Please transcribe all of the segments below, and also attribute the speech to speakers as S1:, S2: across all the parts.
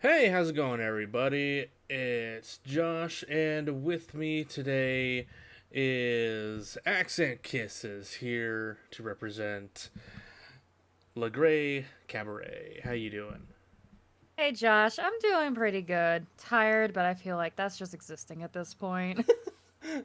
S1: Hey, how's it going, everybody? It's Josh, and with me today is Accent Kisses here to represent LeGray Cabaret. How you doing?
S2: Hey Josh, I'm doing pretty good. Tired, but I feel like that's just existing at this point.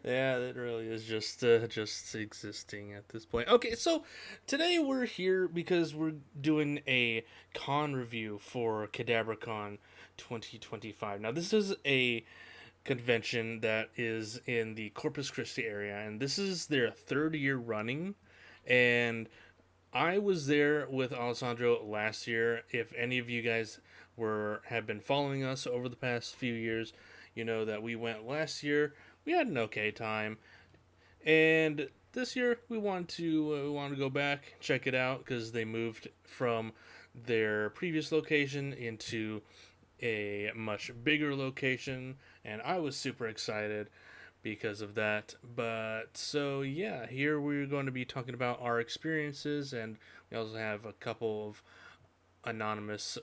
S1: Yeah, it really is just existing at this point. Okay, so today we're here because we're doing a con review for Kadabracon 2025. Now, this is a convention that is in the Corpus Christi area, and this is their third year running. And I was there with Alessandro last year. If any of you guys were have been following us over the past few years, you know that we went last year. We had an okay time, and this year we want to go back check it out because they moved from their previous location into a much bigger location, and I was super excited because of that. But so yeah, here we're going to be talking about our experiences, and we also have a couple of anonymous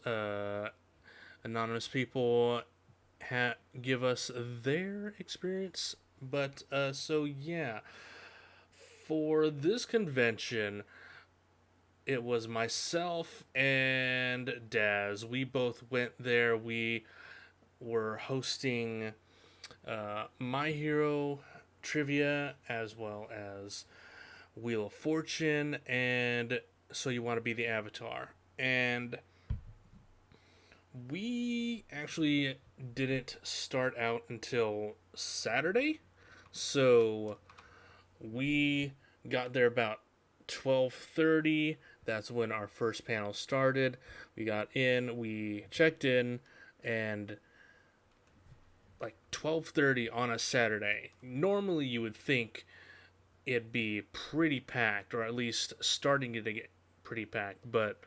S1: anonymous people give us their experience. But so yeah, for this convention, it was myself and Daz. We both went there. We were hosting My Hero trivia as well as Wheel of Fortune and So You Want to Be the Avatar. And we actually didn't start out until Saturday. So we got there about 12:30. That's when our first panel started. We got in, we checked in, and like 12:30 on a Saturday. Normally you would think it'd be pretty packed, or at least starting to get pretty packed, but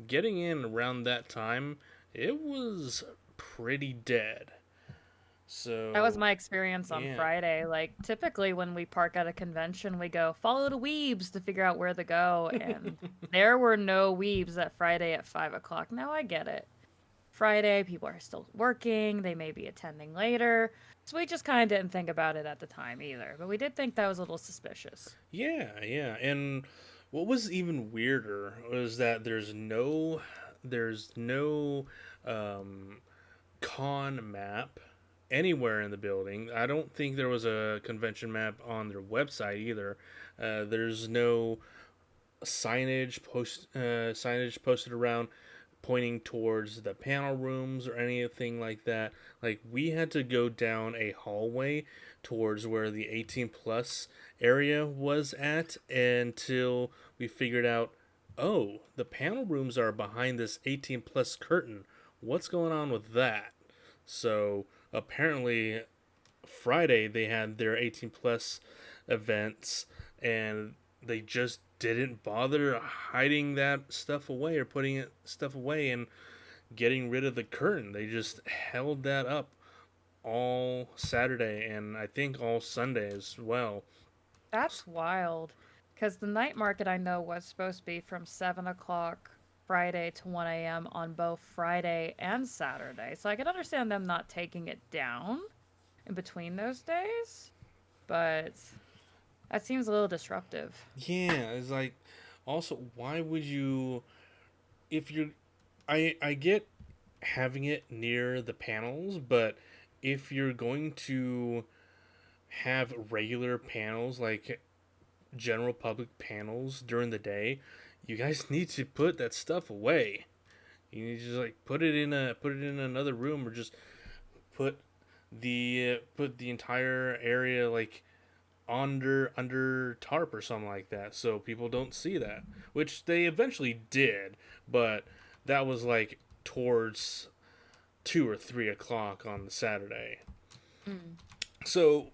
S1: getting in around that time, it was pretty dead.
S2: That was
S1: So,
S2: my experience on
S1: yeah.
S2: Friday. Like, typically when we park at a convention, we go follow the weebs to figure out where to go, and there were no weebs at Friday at 5 o'clock. Now I get it. Friday, people are still working, they may be attending later. So we just kind of didn't think about it at the time either, but we did think that was a little suspicious.
S1: Yeah, yeah. And what was even weirder was that there's no um, con map anywhere in the building. I don't think there was a convention map on their website either. There's no signage posted around pointing towards the panel rooms or anything like that. Like we had to go down a hallway towards where the 18 plus area was at until we figured out, oh, the panel rooms are behind this 18 plus curtain. What's going on with that? So apparently Friday they had their 18 plus events, and they just didn't bother hiding that stuff away or putting it stuff away and getting rid of the curtain. They just held that up all Saturday and I think all Sunday as well.
S2: That's wild. Because the night market I know was supposed to be from 7 o'clock Friday to 1 a.m. on both Friday and Saturday. So I could understand them not taking it down in between those days, but that seems a little disruptive.
S1: Yeah, it's like also why would you if you're I get having it near the panels, but if you're going to have regular panels like general public panels during the day, you guys need to put that stuff away. You need to just like put it in another room or just put put the entire area like under tarp or something like that so people don't see that, which they eventually did, but that was like towards 2 or 3 o'clock on the Saturday.
S2: Mm.
S1: So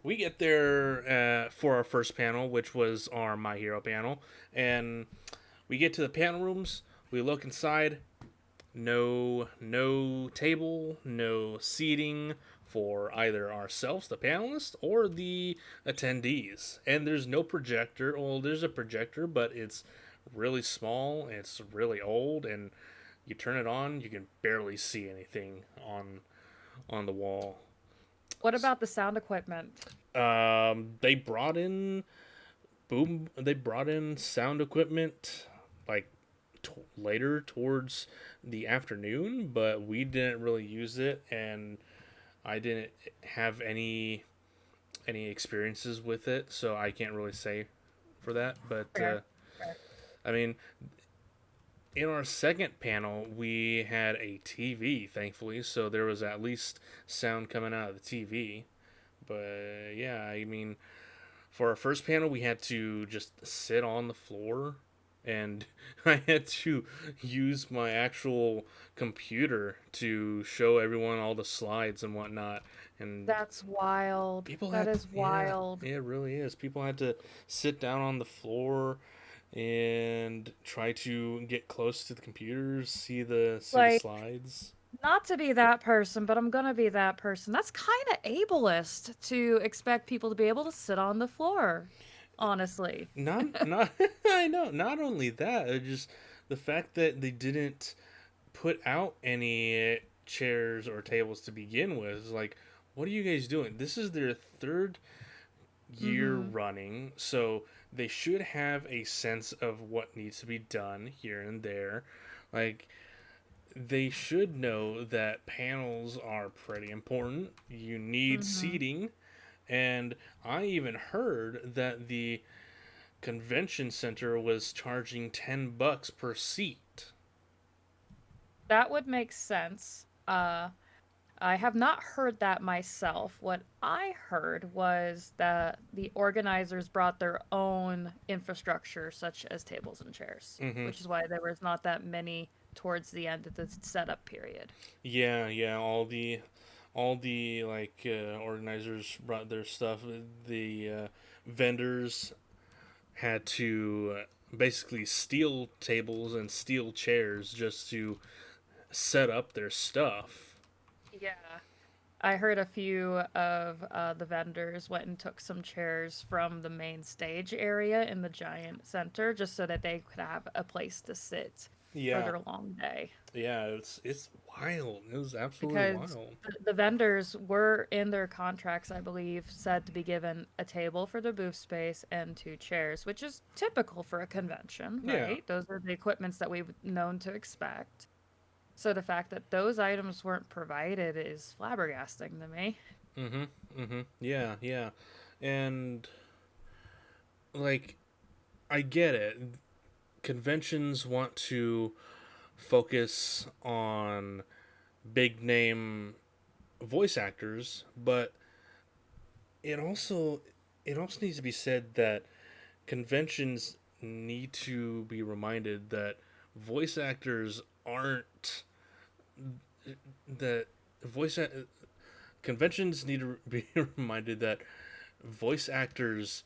S1: we get there for our first panel, which was our My Hero panel, and we get to the panel rooms. We look inside. No table, no seating for either ourselves, the panelists, or the attendees. And there's no projector. Well, there's a projector, but it's really small. It's really old, and you turn it on, you can barely see anything on the wall.
S2: What about the sound equipment?
S1: They brought in boom. They brought in sound equipment like later towards the afternoon, but we didn't really use it, and I didn't have any experiences with it, so I can't really say for that. But
S2: Fair. Fair.
S1: I mean, in our second panel, we had a TV, thankfully, so there was at least sound coming out of the TV. But yeah, I mean, for our first panel, we had to just sit on the floor, and I had to use my actual computer to show everyone all the slides and whatnot. And
S2: That's wild.
S1: people
S2: That
S1: had,
S2: is
S1: yeah,
S2: wild.
S1: it really is. People had to sit down on the floor and try to get close to the computers, see the
S2: Like,
S1: slides.
S2: not to be that person, but I'm gonna be that person. That's kind of ableist to expect people to be able to sit on the floor, honestly.
S1: Not I know. Not only that, just the fact that they didn't put out any chairs or tables to begin with. Is like, what are you guys doing? This is their third year
S2: Mm-hmm.
S1: running, so they should have a sense of what needs to be done here and there. Like, they should know that panels are pretty important. You need
S2: Mm-hmm.
S1: seating, and I even heard that the convention center was charging $10 per seat.
S2: That would make sense. I have not heard that myself. What I heard was that the organizers brought their own infrastructure, such as tables and chairs,
S1: Mm-hmm.
S2: which is why there was not that many towards the end of the setup period.
S1: Yeah, yeah. All the like organizers brought their stuff. The vendors had to basically steal tables and steal chairs just to set up their stuff.
S2: Yeah. I heard a few of the vendors went and took some chairs from the main stage area in the giant center just so that they could have a place to sit for
S1: Yeah,
S2: their long day.
S1: yeah. It's wild. It was absolutely
S2: Because
S1: wild.
S2: the vendors were in their contracts, I believe, said to be given a table for the booth space and two chairs, which is typical for a convention,
S1: Yeah.
S2: right? Those are the equipments that we've known to expect. So the fact that those items weren't provided is flabbergasting to me.
S1: Mm-hmm. Mm-hmm. Yeah, yeah. And like, I get it. Conventions want to focus on big name voice actors, but it also it also needs to be said that conventions need to be reminded that voice actors aren't that voice conventions need to be reminded that voice actors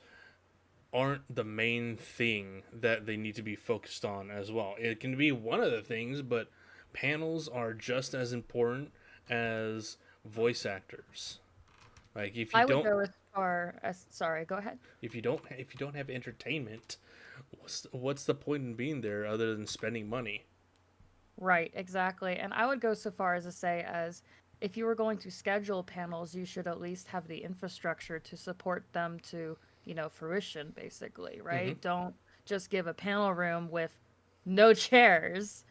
S1: aren't the main thing that they need to be focused on as well. It can be one of the things, but panels are just as important as voice actors. Like
S2: I would go as far as, sorry, go ahead.
S1: if you don't have entertainment, what's the point in being there other than spending money?
S2: Right, exactly. And I would go so far as to say as if you were going to schedule panels, you should at least have the infrastructure to support them to, fruition, basically,
S1: Mm-hmm.
S2: right? Don't just give a panel room with no chairs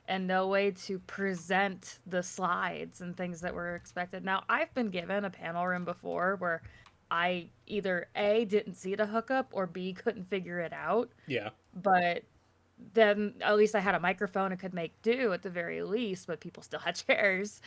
S2: and no way to present the slides and things that were expected. Now, I've been given a panel room before where I either A, didn't see the hookup, or B, couldn't figure it out.
S1: Yeah.
S2: But then at least I had a microphone and could make do at the very least, but people still had chairs.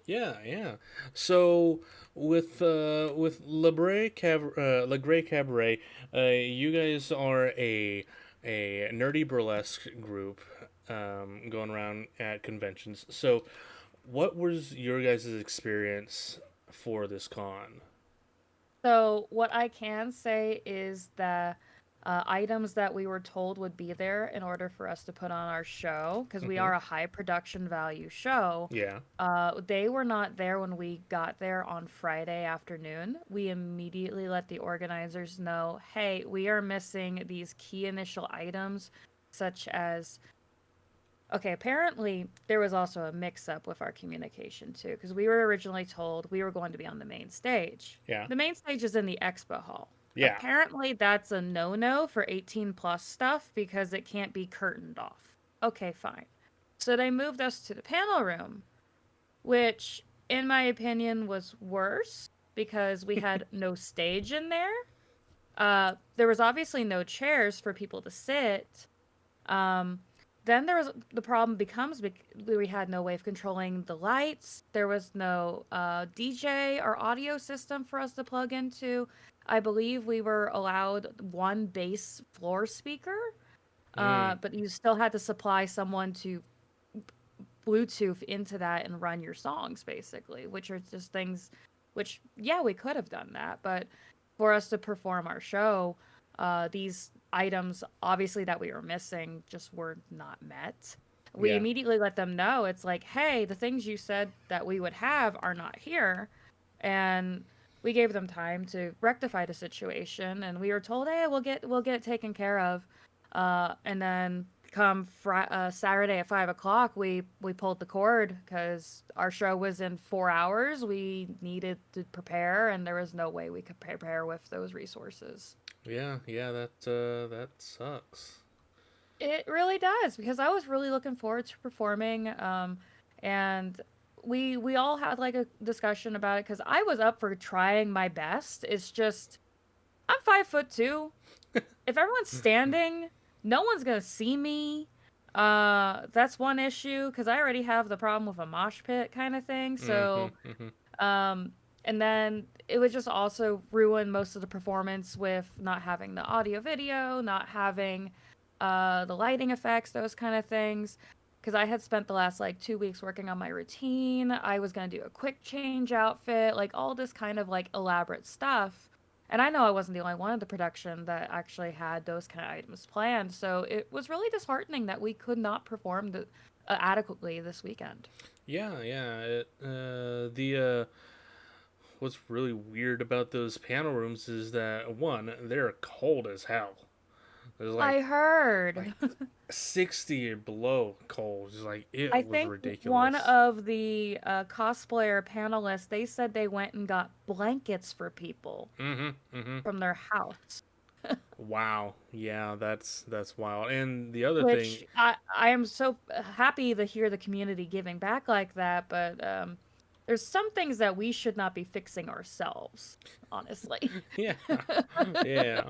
S1: Yeah, yeah. So with Legré Cabaret, you guys are a nerdy burlesque group going around at conventions. So, what was your guys' experience for this con?
S2: So, what I can say is the items that we were told would be there in order for us to put on our show, because we
S1: Mm-hmm.
S2: are a high production value show,
S1: Yeah.
S2: they were not there when we got there on Friday afternoon. We immediately let the organizers know, hey, we are missing these key initial items, such as Okay, apparently there was also a mix-up with our communication too, because we were originally told we were going to be on the main stage.
S1: Yeah.
S2: The main stage is in the expo hall.
S1: Yeah.
S2: Apparently that's a no-no for 18 plus stuff because it can't be curtained off. Okay, fine. So they moved us to the panel room, which in my opinion was worse because we had no stage in there. There was obviously no chairs for people to sit. Um, then there was the problem becomes we had no way of controlling the lights. There was no DJ or audio system for us to plug into. I believe we were allowed one bass floor speaker,
S1: Mm.
S2: but you still had to supply someone to Bluetooth into that and run your songs, basically, which are just things which, yeah, we could have done that, but for us to perform our show, these items, obviously, that we were missing just were not met. We
S1: Yeah.
S2: immediately let them know it's like, hey, the things you said that we would have are not here. And we gave them time to rectify the situation, and we were told, hey, we'll get it taken care of. And then come Saturday at 5 o'clock, we pulled the cord because our show was in 4 hours. We needed to prepare, and there was no way we could prepare with those resources.
S1: Yeah. Yeah. That sucks.
S2: It really does because I was really looking forward to performing, and we all had like a discussion about it because I was up for trying my best. It's just I'm 5'2". If everyone's standing, no one's gonna see me. That's one issue because I already have the problem with a mosh pit kind of thing.
S1: Mm-hmm.
S2: So,
S1: Mm-hmm.
S2: um, and then it would just also ruin most of the performance with not having the audio video, not having the lighting effects, those kind of things. Because I had spent the last like 2 weeks working on my routine. I was gonna do a quick change outfit, like all this kind of like elaborate stuff. And I know I wasn't the only one in the production that actually had those kind of items planned. So it was really disheartening that we could not perform adequately this weekend.
S1: Yeah. Yeah. The what's really weird about those panel rooms is that one, they're cold as hell. There's
S2: I
S1: like
S2: heard.
S1: 60 or below cold. Just like
S2: I
S1: it was
S2: think one
S1: ridiculous.
S2: of the cosplayer panelists, they said they went and got blankets for people
S1: Mm-hmm. Mm-hmm.
S2: from their house.
S1: Wow. Yeah, that's wild. And the other thing,
S2: Which I am so happy to hear the community giving back like that, but there's some things that we should not be fixing ourselves, honestly.
S1: yeah, yeah.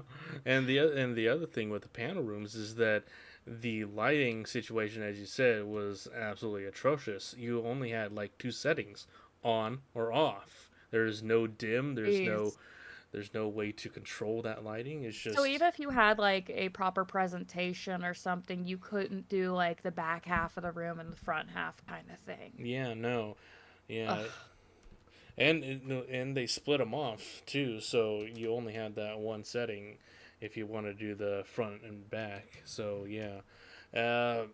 S1: And the other thing with the panel rooms is that the lighting situation, as you said, was absolutely atrocious. You only had like two settings, on or off. There's no dim.
S2: Jeez.
S1: There's no way to control that lighting. It's
S2: So
S1: just
S2: even if you had like a proper presentation or something, you couldn't do like the back half of the room and the front half kind of thing.
S1: yeah, no,
S2: Ugh.
S1: yeah. And they split them off too, so you only had that one setting if you want to do the front and back. So yeah, uh,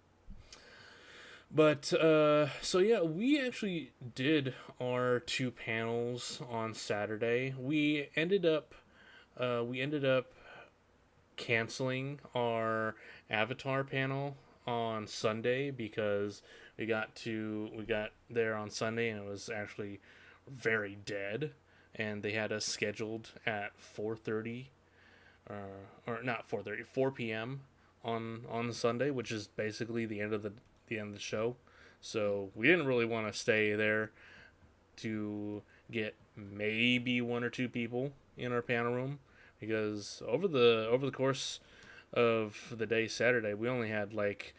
S1: so yeah, we actually did our two panels on Saturday. We ended up canceling our Avatar panel on Sunday because we got there on Sunday and it was actually very dead, and they had us scheduled at 4:30, or not 4:30, 4 p.m. on Sunday, which is basically the end of the show. So we didn't really want to stay there to get maybe one or two people in our panel room because over the course of the day Saturday, we only had like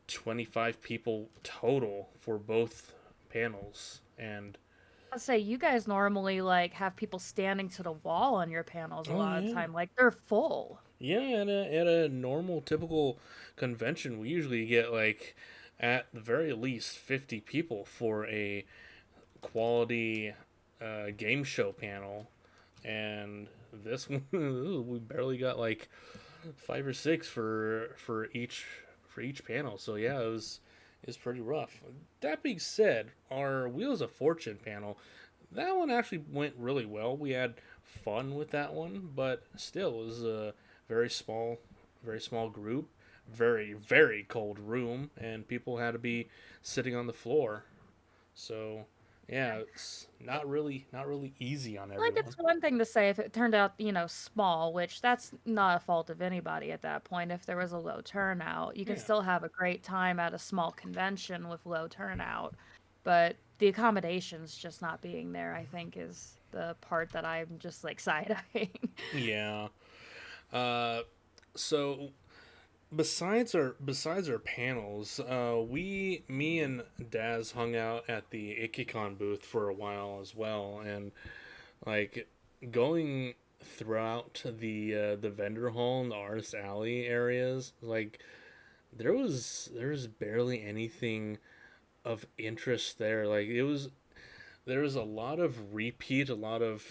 S1: 25 people total for both panels. And
S2: I'd say you guys normally like have people standing to the wall on your panels a
S1: oh
S2: lot of the
S1: yeah,
S2: time. Like they're full.
S1: yeah, at a normal typical convention, we usually get like at the very least 50 people for a quality game show panel, and this one we barely got like five or six for each panel. So yeah, it was pretty rough. That being said, our Wheels of Fortune panel, that one actually went really well. We had fun with that one, but still, it was a very small group. very, very cold room, and people had to be sitting on the floor. So, yeah, it's not really easy on
S2: Like
S1: everyone.
S2: it's one thing to say if it turned out, small, which that's not a fault of anybody at that point. If there was a low turnout, you can
S1: Yeah.
S2: still have a great time at a small convention with low turnout. But the accommodations just not being there, I think, is the part that I'm just like side eyeing.
S1: Yeah. Uh, so besides our panels, me and Daz hung out at the Ikikon booth for a while as well, and like going throughout the vendor hall and the artist alley areas, like there was barely anything of interest there. Like there was a lot of repeat, a lot of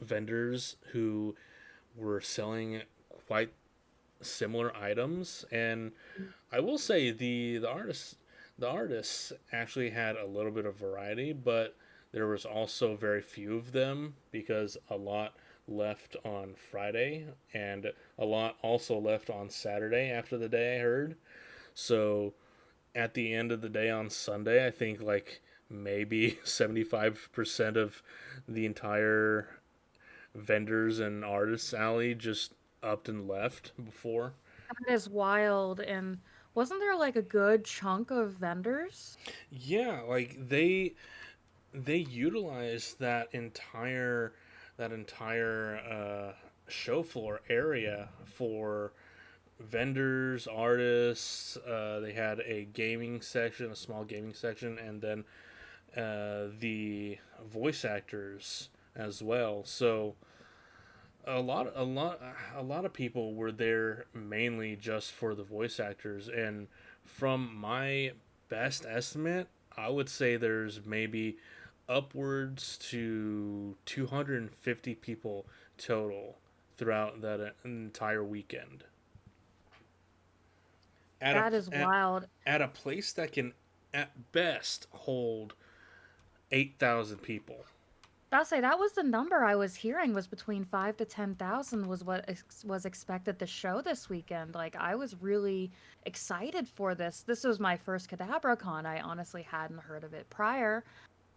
S1: vendors who were selling quite similar items, and I will say the artists actually had a little bit of variety, but there was also very few of them because a lot left on Friday and a lot also left on Saturday after the day I heard. So at the end of the day on Sunday, I think like maybe 75% of the entire vendors and artists alley just upped and left before.
S2: That is wild. And wasn't there like a good chunk of vendors?
S1: Yeah, like they utilize that entire show floor area for vendors, artists. They had a gaming section, a small gaming section, and then the voice actors as well. So a lot of people were there mainly just for the voice actors, and from my best estimate, I would say there's maybe upwards to 250 people total throughout that entire weekend at a
S2: That is
S1: at,
S2: wild.
S1: at a place that can at best hold 8,000 people.
S2: I'll say that was the number I was hearing was between 5 to 10,000 was what was expected to show this weekend. Like I was really excited for this. This was my first Kadabracon. I honestly hadn't heard of it prior.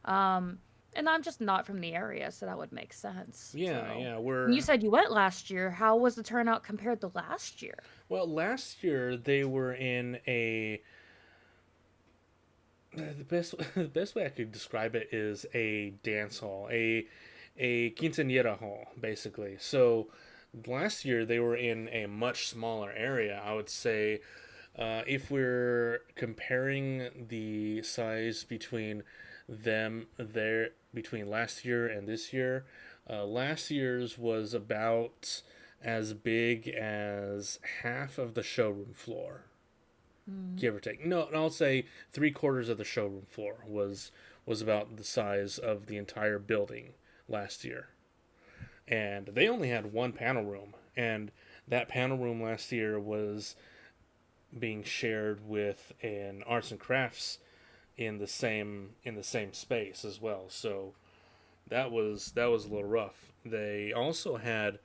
S2: Um, and I'm just not from the area, so that would make sense.
S1: Yeah,
S2: So,
S1: yeah,
S2: and you
S1: we're
S2: said you went last year. How was the turnout compared to last year?
S1: well, last year they were in a the best the best way I could describe it is a dance hall, a quinceañera hall, basically. So last year they were in a much smaller area. I would say, if we're comparing the size between last year and this year, last year's was about as big as half of the showroom floor,
S2: Hmm.
S1: give or take. No, I'll say 3/4 of the showroom floor was about the size of the entire building last year, and they only had one panel room, and that panel room last year was being shared with an arts and crafts in the same space as well. So that was a little rough. They also had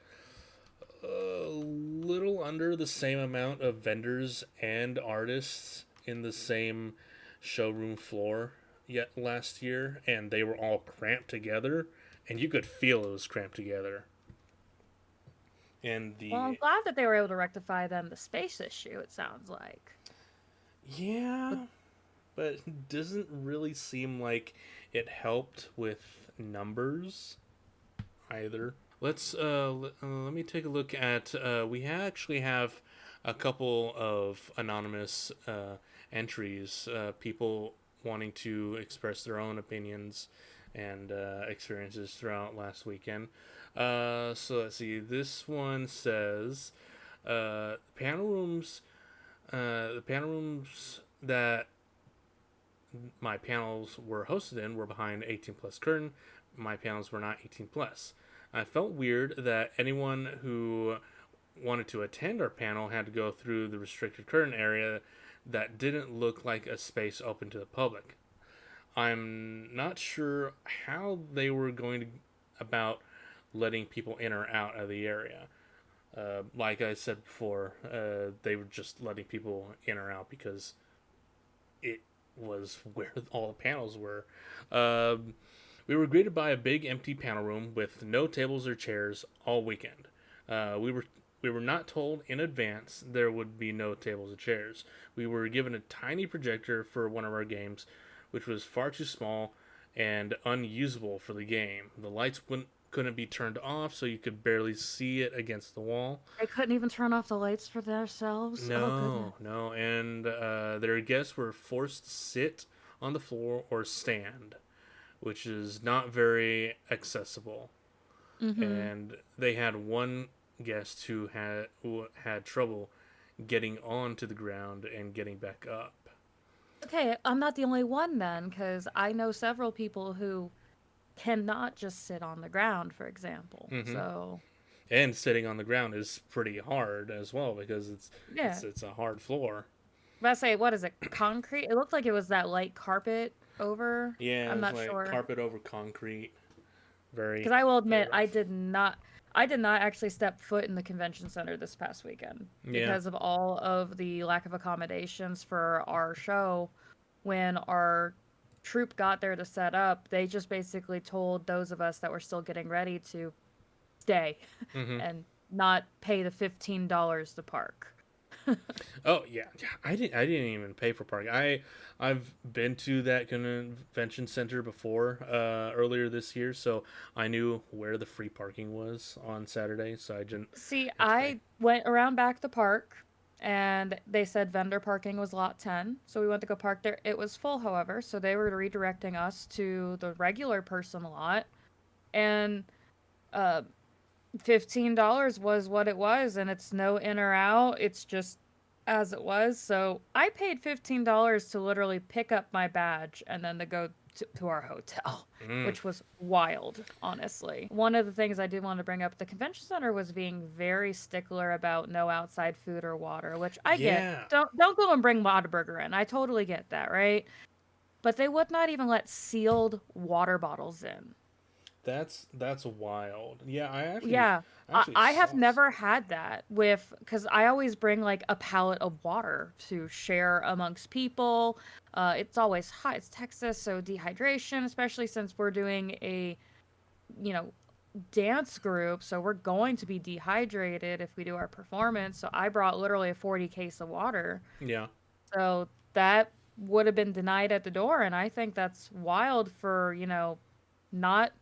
S1: a little under the same amount of vendors and artists in the same showroom floor yet last year, and they were all cramped together, and you could feel it was cramped together. And
S2: Well, I'm
S1: the
S2: glad that they were able to rectify then the space issue, it sounds like. But
S1: Yeah, but it doesn't really seem like it helped with numbers either. Let me take a look at. We actually have a couple of anonymous entries. People wanting to express their own opinions and experiences throughout last weekend. So let's see. This one says, panel rooms. The panel rooms that my panels were hosted in were behind 18 plus curtain. My panels were not 18 plus. I felt weird that anyone who wanted to attend our panel had to go through the restricted curtain area that didn't look like a space open to the public. I'm not sure how they were going to about letting people in or out of the area. Like I said before, they were just letting people in or out because it was where all the panels were. Um, we were greeted by a big empty panel room with no tables or chairs all weekend. We were not told in advance there would be no tables or chairs. We were given a tiny projector for one of our games, which was far too small and unusable for the game. The lights couldn't be turned off, so you could barely see it against the wall.
S2: They couldn't even turn off the lights for themselves. Oh goodness.
S1: No, no, and their guests were forced to sit on the floor or stand, which is not very accessible.
S2: Mm-hmm.
S1: And they had one guest who had trouble getting onto the ground and getting back up.
S2: Okay, I'm not the only one then, because I know several people who cannot just sit on the ground, for example.
S1: Hmm.
S2: So,
S1: And sitting on the ground is pretty hard as well because it's
S2: yeah.
S1: it's it's a hard floor.
S2: But I say, what is it? Concrete? It looked like it was that light carpet over.
S1: Yeah,
S2: I'm
S1: it's
S2: not
S1: like
S2: sure.
S1: carpet over concrete. Very,
S2: Because I will
S1: very
S2: admit,
S1: rough.
S2: I did not actually step foot in the convention center this past weekend
S1: Yeah.
S2: because of all of the lack of accommodations for our show. When our troupe got there to set up, they just basically told those of us that were still getting ready to stay
S1: Hmm.
S2: and not pay the $15 to park.
S1: Oh yeah, yeah. I didn't even pay for parking. I've been to that convention center before earlier this year, so I knew where the free parking was on Saturday, so I didn't
S2: See,
S1: have to pay.
S2: I went around back the park and they said vendor parking was lot 10. So we went to go park there. It was full, however, so they were redirecting us to the regular person lot. And uh, $15 was what it was, and it's no in or out. It's just as it was. So I paid $15 to literally pick up my badge and then to go to our hotel,
S1: Mm.
S2: which was wild, honestly. One of the things I did want to bring up, the convention center was being very stickler about no outside food or water, which I get.
S1: Yeah,
S2: Don't go and bring Whataburger in. I totally get that, right? But they would not even let sealed water bottles in.
S1: that's wild. Yeah, I actually
S2: Yeah.
S1: I actually
S2: I have
S1: saw.
S2: never had that with, because I always bring like a pallet of water to share amongst people. It's always hot. It's Texas, so dehydration, especially since we're doing a, you know, dance group, so we're going to be dehydrated if we do our performance. So I brought literally a 40 case of water.
S1: Yeah,
S2: So that would have been denied at the door, and I think that's wild for, not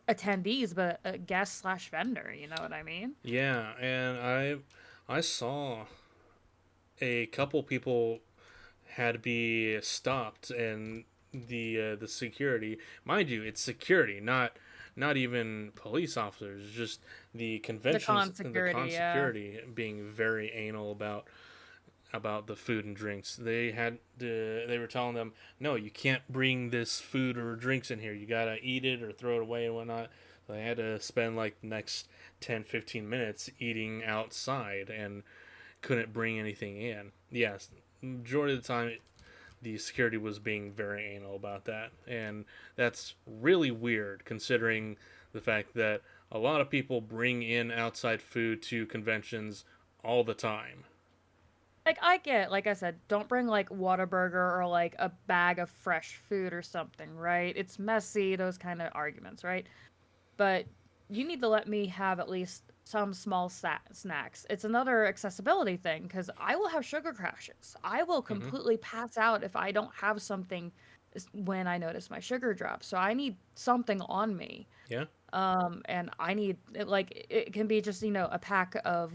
S2: attendees, but a guest slash vendor. You know what I mean?
S1: yeah, and I saw a couple people had to be stopped, and the security, mind you, it's security, not even police officers, just the con
S2: The yeah.
S1: security being very anal about the food and drinks. They were telling them, no, you can't bring this food or drinks in here. You gotta eat it or throw it away and whatnot. So they had to spend like the next 10-15 minutes eating outside and couldn't bring anything in. Yes, majority of the time the security was being very anal about that, and that's really weird considering the fact that a lot of people bring in outside food to conventions all the time.
S2: Like I get, like I said, don't bring like Whataburger or like a bag of fresh food or something, right? It's messy, those kind of arguments, right? But you need to let me have at least some small snacks. It's another accessibility thing because I will have sugar crashes. I will
S1: Hmm.
S2: completely pass out if I don't have something when I notice my sugar drop. So I need something on me.
S1: Yeah,
S2: And I need like it can be just a pack of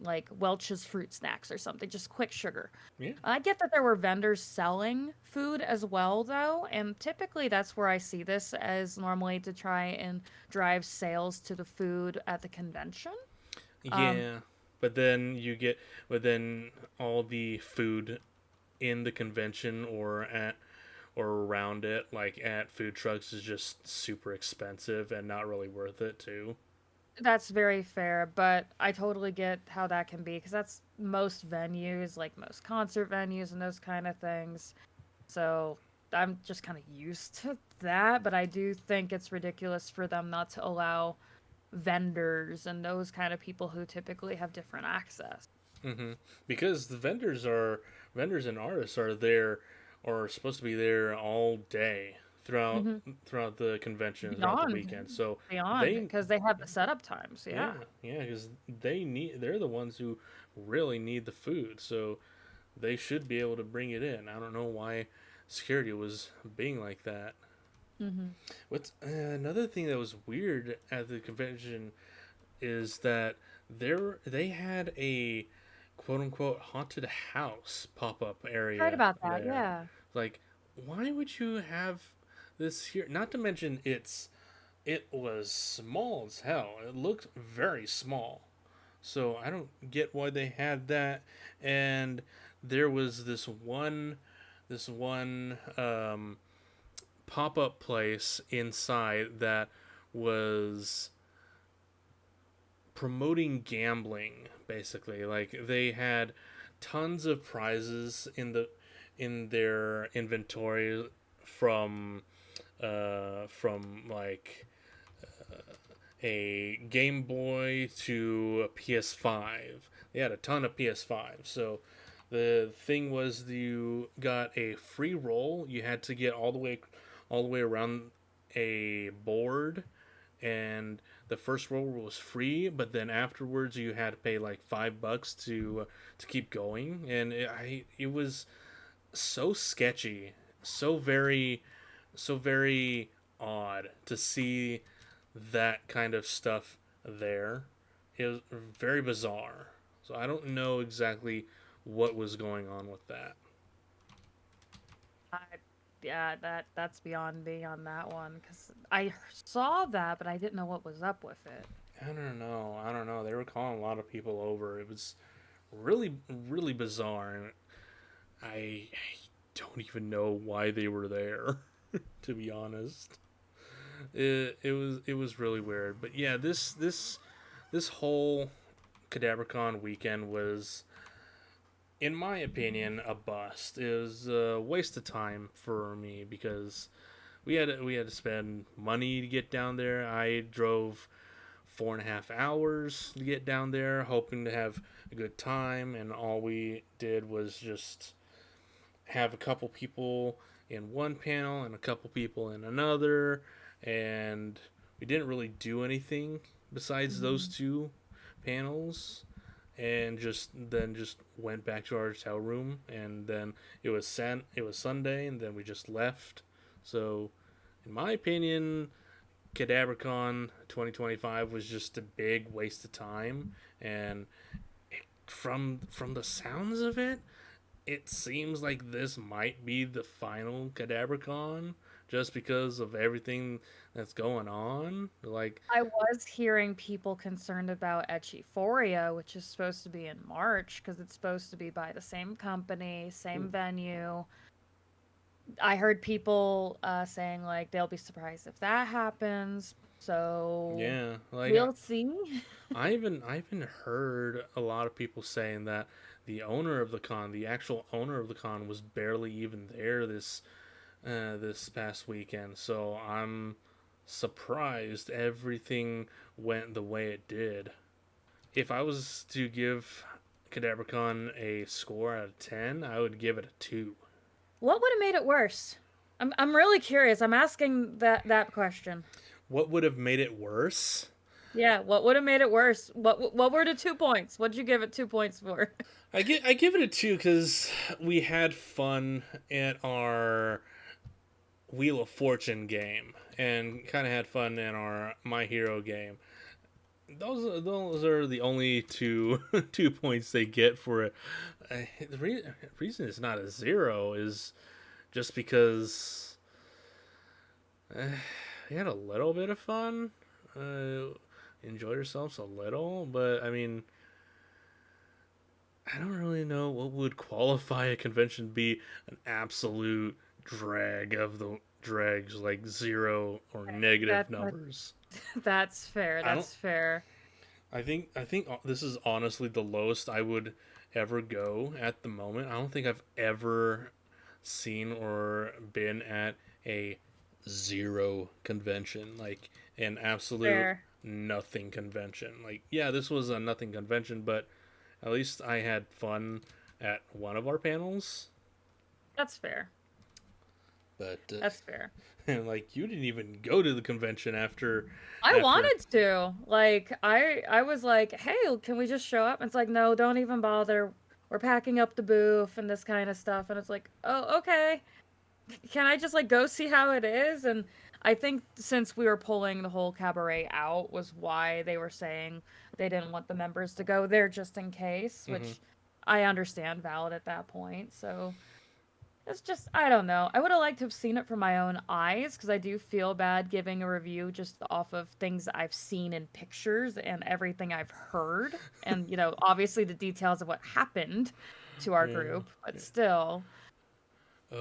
S2: like Welch's fruit snacks or something, just quick sugar.
S1: yeah,
S2: I get that there were vendors selling food as well, though, and typically that's where I see this as normally to try and drive sales to the food at the convention. Um,
S1: yeah. But then all the food in the convention or around it, like at food trucks, is just super expensive and not really worth it too.
S2: that's very fair, but I totally get how that can be because that's most venues, like most concert venues and those kind of things. So I'm just kind of used to that, but I do think it's ridiculous for them not to allow vendors and those kind of people who typically have different access.
S1: Mm-hmm. Because the vendors and artists are there, or supposed to be there all day throughout
S2: Hmm.
S1: throughout the convention, throughout the
S2: Beyond,
S1: weekend. So
S2: beyond,
S1: they,
S2: because they have the setup times.
S1: yeah,
S2: Yeah.
S1: yeah, because they're the ones who really need the food. So they should be able to bring it in. I don't know why security was being like that.
S2: Hmm.
S1: What's another thing that was weird at the convention is that they had a quote unquote haunted house pop up
S2: Heard
S1: area
S2: about that.
S1: there.
S2: Yeah.
S1: Like, why would you have this here? Not to mention it was small as hell. It looked very small. So I don't get why they had that. And there was this one pop up place inside that was promoting gambling, basically. Like, they had tons of prizes in their inventory from like a Game Boy to a PS5. They had a ton of PS5. So the thing was, you got a free roll. You had to get all the way around a board, and the first roll was free, but then afterwards you had to pay like $5 to keep going, and it was so sketchy, so very odd to see that kind of stuff there. It was very bizarre. So I don't know exactly what was going on with that.
S2: I, yeah, that's beyond me on that one because I saw that, but I didn't know what was up with it.
S1: I don't know. I don't know. They were calling a lot of people over. It was really bizarre, and I don't even know why they were there. To be honest, it was really weird. But yeah, this whole Kadabracon weekend was, in my opinion, a bust. It was a waste of time for me because we had to spend money to get down there. I drove 4.5 hours to get down there, hoping to have a good time, and all we did was just have a couple people in one panel and a couple people in another, and we didn't really do anything besides those
S2: Hmm.
S1: two panels, and just went back to our hotel room, and then it was Sunday, and then we just left. So in my opinion, Kadabracon 2025 was just a big waste of time, and from the sounds of it, it seems like this might be the final Kadabracon, just because of everything that's going on. Like,
S2: I was hearing people concerned about Echeforia, which is supposed to be in March because it's supposed to be by the same company, same venue. I heard people saying like they'll be surprised if that happens. So
S1: yeah, like
S2: we'll see.
S1: I even heard a lot of people saying that the owner of the con, the actual owner of the con, was barely even there this past weekend. So I'm surprised everything went the way it did. If I was to give Kadabracon a score out of 10, I would give it a 2.
S2: What would have made it worse? I'm really curious. I'm asking that question.
S1: What would have made it worse?
S2: Yeah, what would have made it worse? What were the 2 points? What'd you give it 2 points for?
S1: I give it a 2 because we had fun at our Wheel of Fortune game, and kind of had fun in our My Hero game. Those are the only two 2 points they get for it. The reason it's not a 0 is just because we had a little bit of fun, enjoyed ourselves a little, but I mean, I don't really know what would qualify a convention to be an absolute drag of the dregs, like 0 or negative
S2: That
S1: numbers.
S2: that's fair.
S1: I don't.
S2: That's fair.
S1: I think this is honestly the lowest I would ever go at the moment. I don't think I've ever seen or been at a zero convention, like an absolute
S2: Fair.
S1: nothing convention. Like, yeah, this was a nothing convention, but at least I had fun at one of our panels.
S2: That's fair.
S1: But
S2: That's fair.
S1: and like you didn't even go to the convention after
S2: I
S1: after.
S2: wanted to. Like I was like, "Hey, can we just show up?" And it's like, "No, don't even bother. We're packing up the booth and this kind of stuff." And it's like, "Oh, okay. Can I just like go see how it is?" And I think since we were pulling the whole cabaret out was why they were saying they didn't want the members to go there just in case,
S1: Hmm.
S2: which I understand valid at that point. So it's just, I don't know. I would have liked to have seen it from my own eyes because I do feel bad giving a review just off of things I've seen in pictures and everything I've heard. And, obviously the details of what happened to our
S1: Yeah.
S2: group, but still.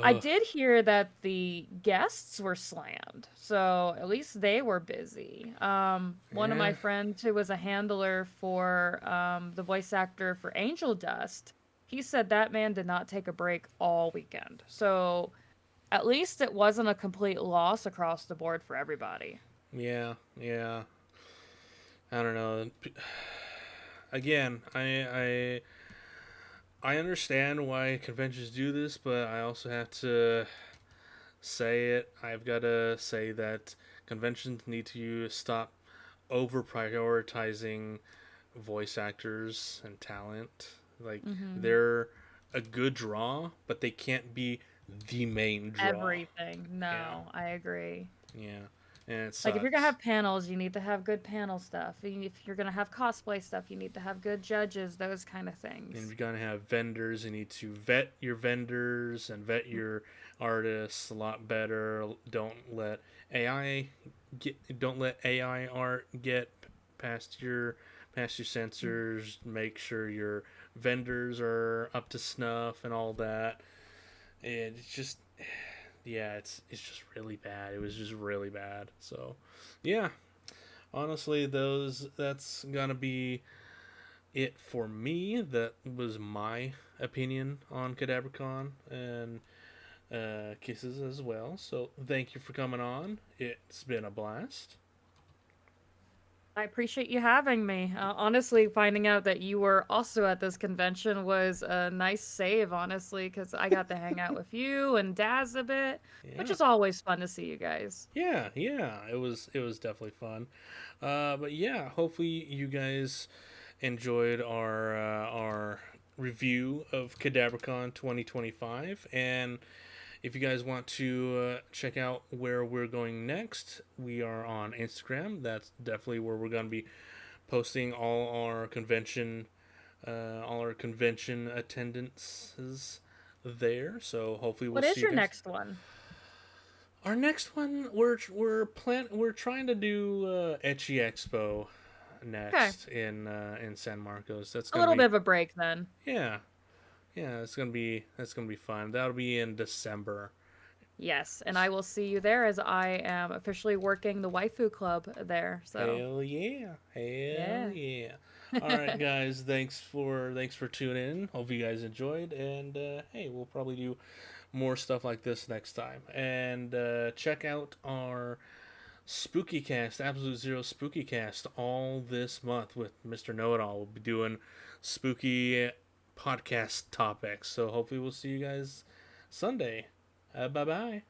S2: I
S1: Ugh.
S2: did hear that the guests were slammed, so at least they were busy. One of my
S1: Yeah.
S2: friends who was a handler for the voice actor for Angel Dust, he said that man did not take a break all weekend. So at least it wasn't a complete loss across the board for everybody.
S1: Yeah. Yeah. I don't know. Again, I understand why conventions do this, but I also have to say it. I've got to say that conventions need to stop over prioritizing voice actors and talent. Like,
S2: Hmm.
S1: they're a good draw, but they can't be the main draw.
S2: Everything.
S1: Yeah,
S2: No, I agree.
S1: yeah, and it
S2: Like if you're gonna
S1: sucks.
S2: have panels, you need to have good panel stuff. If you're gonna have cosplay stuff, you need to have good judges, those kind of
S1: And if
S2: things.
S1: you're gonna have vendors, you need to vet your vendors and vet your artists a lot better. AI don't let AI art get past your past your sensors. Make sure your vendors are up to snuff and all that. And it's just, yeah, it's just really bad. It was just really bad. So yeah, honestly, those that's gonna be it for me. That was my opinion on Kadabracon and Kisses as well. So thank you for coming on. It's been a blast.
S2: I appreciate you having me. Honestly, finding out that you were also at this convention was a nice save, honestly, because I got to hang out with you and Daz a bit, which
S1: Yeah,
S2: is always fun to see you guys.
S1: yeah, yeah. It was definitely fun. But yeah, hopefully you guys enjoyed our review of Kadabracon 2025. And if you guys want to check out where we're going next, we are on Instagram. That's definitely where we're going to be posting all our convention attendances there. So hopefully we'll
S2: What
S1: see
S2: is
S1: you
S2: your
S1: guys.
S2: next one?
S1: Our next one, we're trying to do Etchy Expo
S2: Okay,
S1: next in San Marcos. That's
S2: a
S1: gonna
S2: little bit
S1: be,
S2: of a break then.
S1: yeah, yeah. That's gonna be fun. That'll be in December.
S2: Yes, and I will see you there as I am officially working the waifu club there. So,
S1: Hell yeah, hell
S2: yeah.
S1: yeah. All right, guys. Thanks for tuning in. Hope you guys enjoyed, and hey, we'll probably do more stuff like this next time. And check out our Spooky Cast, Absolute Zero Spooky Cast, all this month with Mr. Know It All. We'll be doing spooky podcast topics. So hopefully we'll see you guys Sunday. Bye bye.